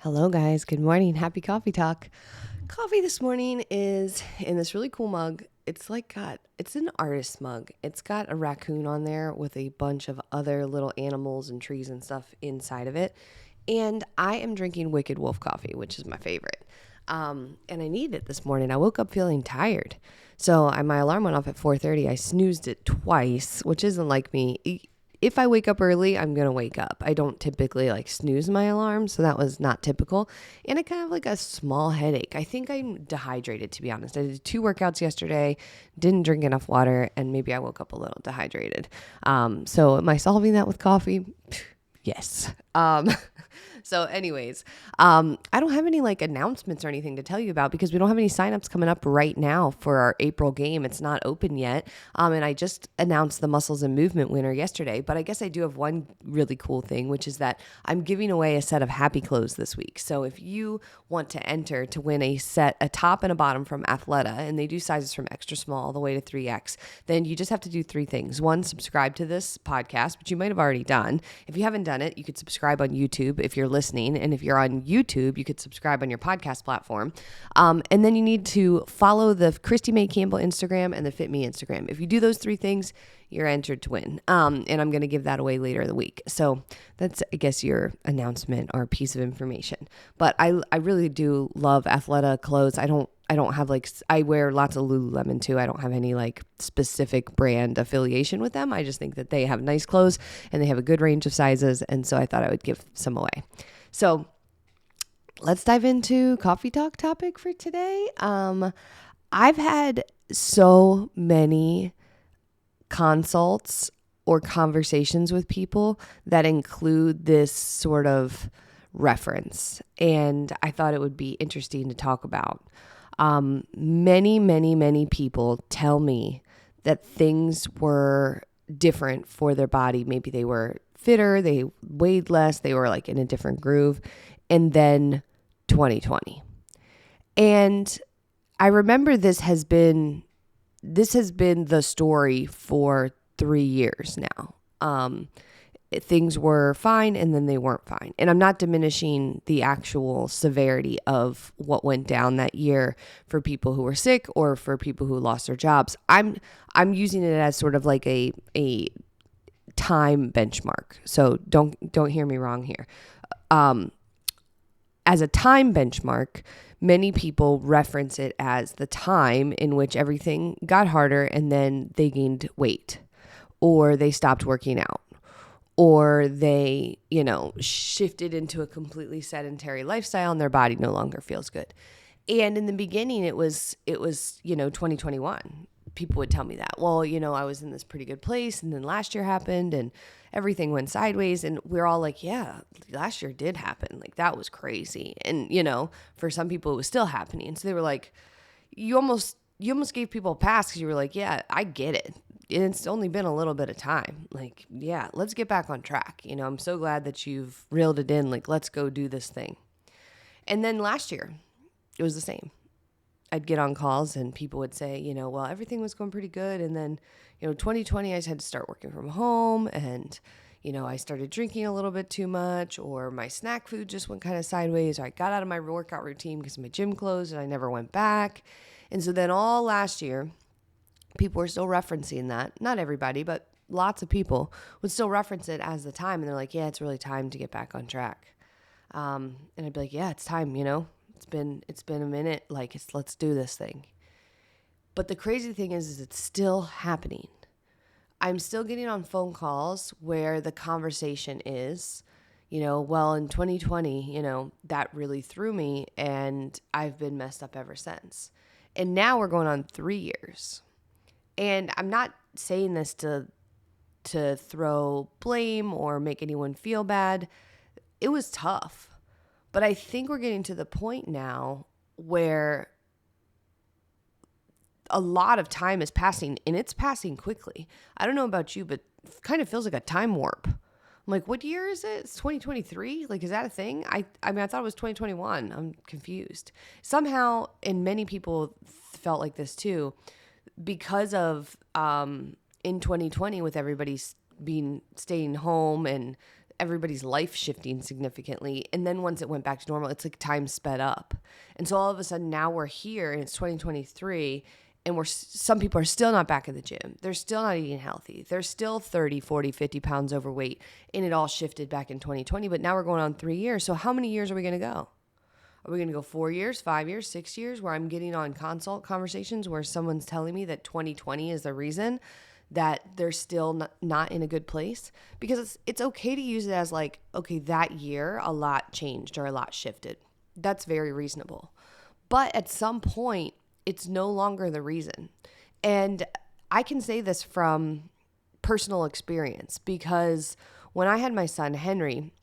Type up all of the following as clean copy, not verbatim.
Hello, guys. Good morning. Happy coffee talk. Coffee this morning is in this really cool mug. It's an artist mug. It's got a raccoon on there with a bunch of other little animals and trees and stuff inside of it. And I am drinking Wicked Wolf coffee, which is my favorite. And I needed it this morning. I woke up feeling tired. So my alarm went off at 4:30. I snoozed it twice, which isn't like me. If I wake up early, I'm going to wake up. I don't typically snooze my alarm, so that was not typical. And I kind of a small headache. I think I'm dehydrated, to be honest. I did 2 workouts yesterday, didn't drink enough water, and maybe I woke up a little dehydrated. So am I solving that with coffee? Yes. So anyways, I don't have any announcements or anything to tell you about because we don't have any signups coming up right now for our April game. It's not open yet. And I just announced the Muscles and Movement winner yesterday, but I guess I do have one really cool thing, which is that I'm giving away a set of happy clothes this week. So if you want to enter to win a top and a bottom from Athleta, and they do sizes from extra small all the way to 3X, then you just have to do 3 things. 1, subscribe to this podcast, which you might have already done. If you haven't done it, you could subscribe on YouTube if you're listening. And if you're on YouTube, you could subscribe on your podcast platform. And then you need to follow the Christy May Campbell Instagram and the Fit Me Instagram. If you do those 3 things, you're entered to win. And I'm going to give that away later in the week. So that's, I guess, your announcement or piece of information. But I really do love Athleta clothes. I don't have I wear lots of Lululemon too. I don't have any specific brand affiliation with them. I just think that they have nice clothes and they have a good range of sizes. And so I thought I would give some away. So let's dive into coffee talk topic for today. I've had so many consults or conversations with people that include this sort of reference. And I thought it would be interesting to talk about. Many people tell me that things were different for their body. Maybe they were fitter, they weighed less, they were in a different groove. And then 2020. And I remember this has been the story for 3 years now. Things were fine and then they weren't fine. And I'm not diminishing the actual severity of what went down that year for people who were sick or for people who lost their jobs. I'm using it as sort of a time benchmark. So don't hear me wrong here. As a time benchmark, many people reference it as the time in which everything got harder and then they gained weight or they stopped working out. Or they, shifted into a completely sedentary lifestyle and their body no longer feels good. And in the beginning, it was 2021. People would tell me that. Well, I was in this pretty good place and then last year happened and everything went sideways. And we're all yeah, last year did happen. That was crazy. And, for some people, it was still happening. And so they were you almost gave people a pass because you were yeah, I get it. It's only been a little bit of time. Yeah, let's get back on track. I'm so glad that you've reeled it in. Let's go do this thing. And then last year, it was the same. I'd get on calls and people would say, well, everything was going pretty good. And then, 2020, I just had to start working from home and, I started drinking a little bit too much or my snack food just went kind of sideways or I got out of my workout routine because my gym closed and I never went back. And so then all last year, people were still referencing that. Not everybody, but lots of people would still reference it as the time. And they're yeah, it's really time to get back on track. And I'd be yeah, it's time, it's been a minute. Let's do this thing. But the crazy thing is it's still happening. I'm still getting on phone calls where the conversation is, well, in 2020, that really threw me and I've been messed up ever since. And now we're going on 3 years. And I'm not saying this to throw blame or make anyone feel bad. It was tough. But I think we're getting to the point now where a lot of time is passing and it's passing quickly. I don't know about you, but it kind of feels like a time warp. I'm what year is it? It's 2023? Is that a thing? I mean, I thought it was 2021. I'm confused. Somehow, and many people felt like this too, because of in 2020 with everybody staying home and everybody's life shifting significantly. And then once it went back to normal, it's like time sped up. And so all of a sudden now we're here and it's 2023 and some people are still not back in the gym. They're still not eating healthy. They're still 30, 40, 50 pounds overweight. And it all shifted back in 2020. But now we're going on 3 years. So how many years are we going to go? Are we going to go 4 years, 5 years, 6 years where I'm getting on consult conversations where someone's telling me that 2020 is the reason that they're still not in a good place? Because it's okay to use it as like, okay, that year a lot changed or a lot shifted. That's very reasonable. But at some point, it's no longer the reason. And I can say this from personal experience because when I had my son, Henry,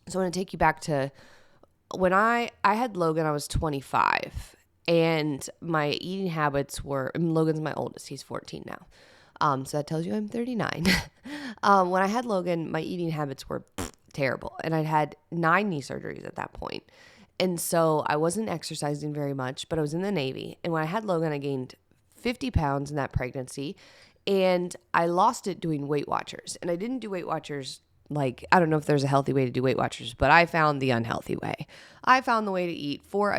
so I'm going to take you back to when I had Logan, I was 25 and my eating habits were, Logan's my oldest, he's 14 now. So that tells you I'm 39. When I had Logan, my eating habits were terrible. And I'd had 9 knee surgeries at that point. And so I wasn't exercising very much, but I was in the Navy. And when I had Logan, I gained 50 pounds in that pregnancy. And I lost it doing Weight Watchers. And I didn't do Weight Watchers like, I don't know if there's a healthy way to do Weight Watchers, but I found the unhealthy way. I found the way to eat 4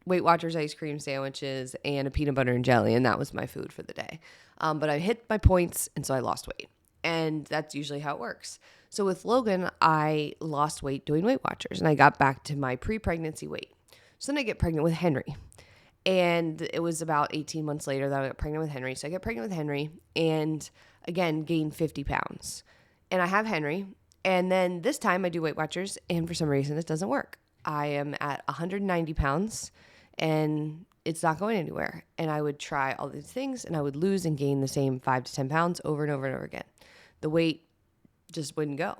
Weight Watchers ice cream sandwiches and a peanut butter and jelly, and that was my food for the day. But I hit my points, and so I lost weight. And that's usually how it works. So with Logan, I lost weight doing Weight Watchers, and I got back to my pre-pregnancy weight. So then I get pregnant with Henry. And it was about 18 months later that I got pregnant with Henry. So I get pregnant with Henry and, again, gained 50 pounds. And I have Henry. And then this time I do Weight Watchers, and for some reason it doesn't work. I am at 190 pounds, and it's not going anywhere. And I would try all these things, and I would lose and gain the same 5 to 10 pounds over and over and over again. The weight just wouldn't go.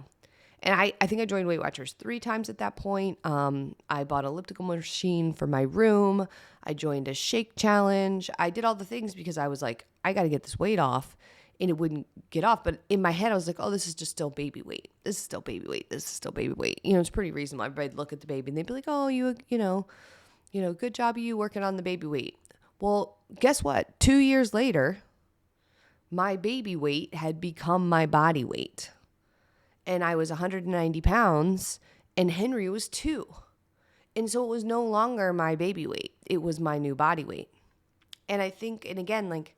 And I think I joined Weight Watchers 3 times at that point. I bought an elliptical machine for my room. I joined a shake challenge. I did all the things because I was like, I got to get this weight off. And it wouldn't get off. But in my head, I was like, oh, this is just still baby weight. This is still baby weight. This is still baby weight. You know, it's pretty reasonable. Everybody'd look at the baby and they'd be like, oh, you know, good job of you working on the baby weight. Well, guess what? 2 years later, my baby weight had become my body weight. And I was 190 pounds and Henry was 2. And so it was no longer my baby weight. It was my new body weight. And I think, and again, like,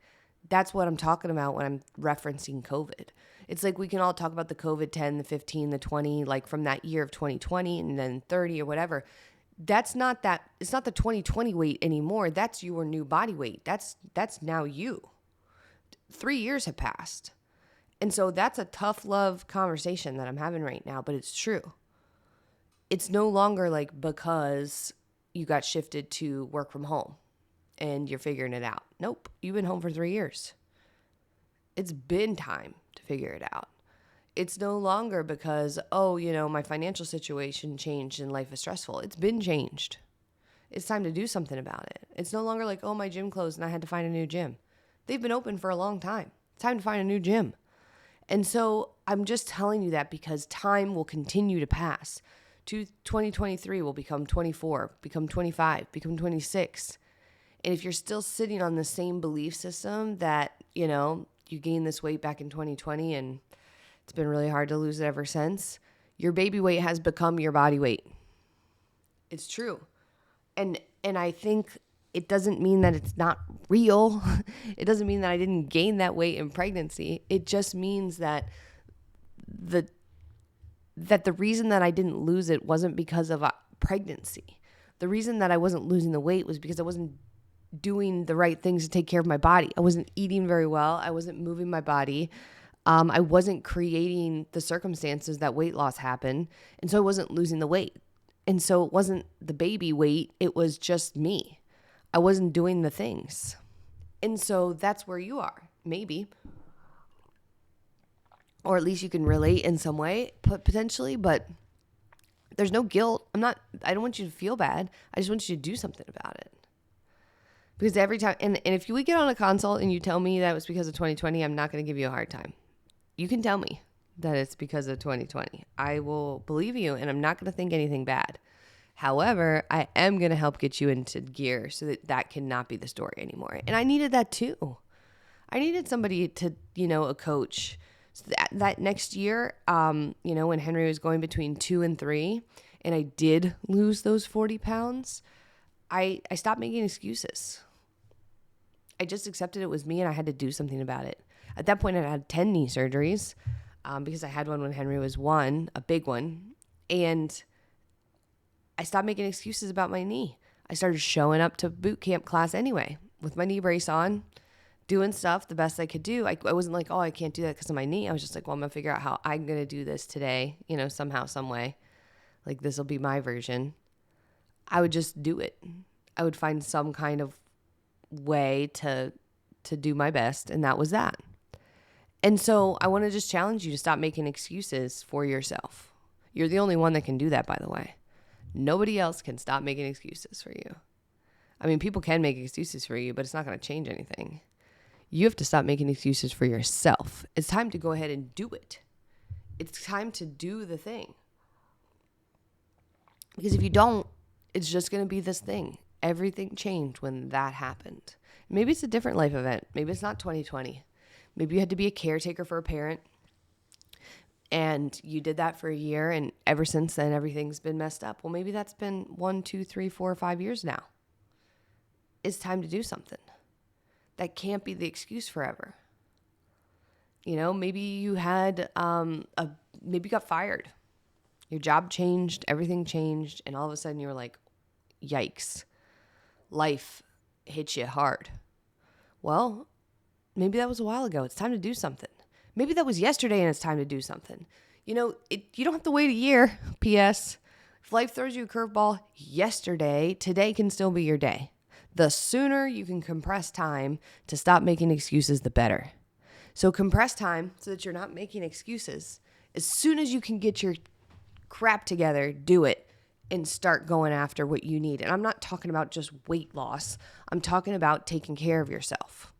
that's what I'm talking about when I'm referencing COVID. It's like we can all talk about the COVID 10, the 15, the 20, like from that year of 2020 and then 30 or whatever. It's not the 2020 weight anymore. That's your new body weight. That's now you. 3 years have passed. And so that's a tough love conversation that I'm having right now, but it's true. It's no longer like because you got shifted to work from home and you're figuring it out. Nope. You've been home for 3 years. It's been time to figure it out. It's no longer because, my financial situation changed and life is stressful. It's been changed. It's time to do something about it. It's no longer like, my gym closed and I had to find a new gym. They've been open for a long time. It's time to find a new gym. And so I'm just telling you that because time will continue to pass. 2023 will become 24, become 25, become 26. And if you're still sitting on the same belief system that, you gained this weight back in 2020 and it's been really hard to lose it ever since, your baby weight has become your body weight. It's true. And I think it doesn't mean that it's not real. It doesn't mean that I didn't gain that weight in pregnancy. It just means that the reason that I didn't lose it wasn't because of pregnancy. The reason that I wasn't losing the weight was because I wasn't doing the right things to take care of my body. I wasn't eating very well. I wasn't moving my body. I wasn't creating the circumstances that weight loss happened. And so I wasn't losing the weight. And so it wasn't the baby weight. It was just me. I wasn't doing the things. And so that's where you are, maybe. Or at least you can relate in some way, potentially, but there's no guilt. I don't want you to feel bad. I just want you to do something about it. Because every time, and if we get on a consult and you tell me that it was because of 2020, I'm not going to give you a hard time. You can tell me that it's because of 2020. I will believe you, and I'm not going to think anything bad. However, I am going to help get you into gear so that cannot be the story anymore. And I needed that too. I needed somebody to, a coach So that next year, when Henry was going between 2 and 3, and I did lose those 40 pounds, I stopped making excuses. I just accepted it was me and I had to do something about it. At that point, I had 10 knee surgeries because I had one when Henry was 1, a big one. And I stopped making excuses about my knee. I started showing up to boot camp class anyway with my knee brace on, doing stuff the best I could do. I wasn't like, oh, I can't do that because of my knee. I was just like, well, I'm going to figure out how I'm going to do this today, somehow, some way. Like, this will be my version. I would just do it. I would find some kind of way to do my best, and that was that. And so I want to just challenge you to stop making excuses for yourself. You're the only one that can do that, by the way. Nobody else can stop making excuses for you. I mean, people can make excuses for you, but it's not going to change anything. You have to stop making excuses for yourself. It's time to go ahead and do it. It's time to do the thing. Because if you don't, it's just going to be this thing. Everything changed when that happened. Maybe it's a different life event. Maybe it's not 2020. Maybe you had to be a caretaker for a parent and you did that for a year, and ever since then, everything's been messed up. Well, maybe that's been 1, 2, 3, 4, 5 years now. It's time to do something. That can't be the excuse forever. Maybe you had maybe you got fired. Your job changed, everything changed, and all of a sudden you were like, yikes. Life hits you hard. Well, maybe that was a while ago. It's time to do something. Maybe that was yesterday and it's time to do something. You don't have to wait a year. P.S. If life throws you a curveball yesterday, today can still be your day. The sooner you can compress time to stop making excuses, the better. So compress time so that you're not making excuses. As soon as you can get your crap together, do it. And start going after what you need. And I'm not talking about just weight loss. I'm talking about taking care of yourself.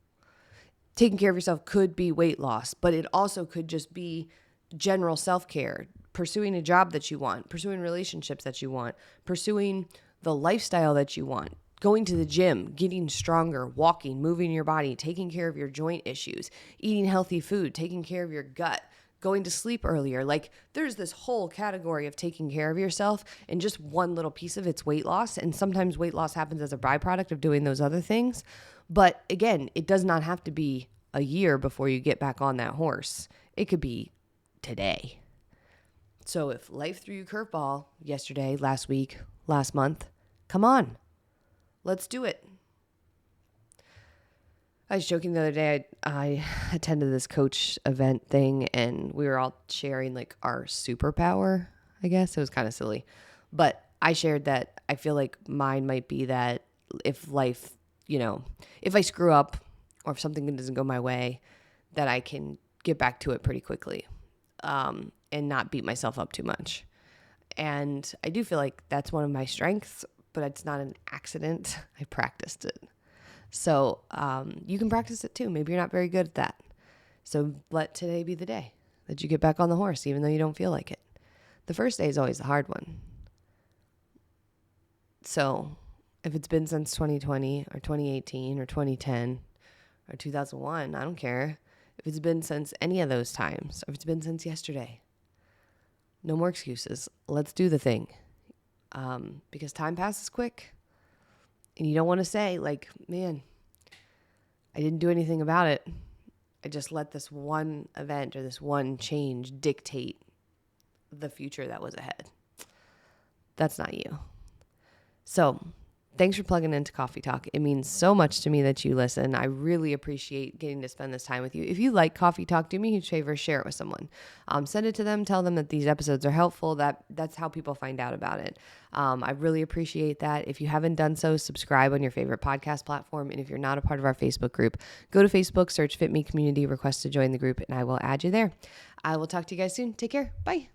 Taking care of yourself could be weight loss, but it also could just be general self-care, pursuing a job that you want, pursuing relationships that you want, pursuing the lifestyle that you want, going to the gym, getting stronger, walking, moving your body, taking care of your joint issues, eating healthy food, taking care of your gut, going to sleep earlier. Like, there's this whole category of taking care of yourself, and just one little piece of it's weight loss. And sometimes weight loss happens as a byproduct of doing those other things. But again, it does not have to be a year before you get back on that horse. It could be today. So if life threw you a curveball yesterday, last week, last month, come on, let's do it. I was joking the other day, I attended this coach event thing and we were all sharing like our superpower, I guess. It was kind of silly. But I shared that I feel like mine might be that if life, if I screw up or if something doesn't go my way, that I can get back to it pretty quickly and not beat myself up too much. And I do feel like that's one of my strengths, but it's not an accident. I practiced it. So you can practice it too. Maybe you're not very good at that. So let today be the day that you get back on the horse, even though you don't feel like it. The first day is always the hard one. So if it's been since 2020 or 2018 or 2010 or 2001, I don't care. If it's been since any of those times, or if it's been since yesterday, no more excuses. Let's do the thing. Because time passes quick. And you don't want to say like, man, I didn't do anything about it. I just let this one event or this one change dictate the future that was ahead. That's not you. So thanks for plugging into Coffee Talk. It means so much to me that you listen. I really appreciate getting to spend this time with you. If you like Coffee Talk, do me a huge favor, share it with someone. Send it to them. Tell them that these episodes are helpful. That's how people find out about it. I really appreciate that. If you haven't done so, subscribe on your favorite podcast platform. And if you're not a part of our Facebook group, go to Facebook, search Fit Me Community, request to join the group, and I will add you there. I will talk to you guys soon. Take care. Bye.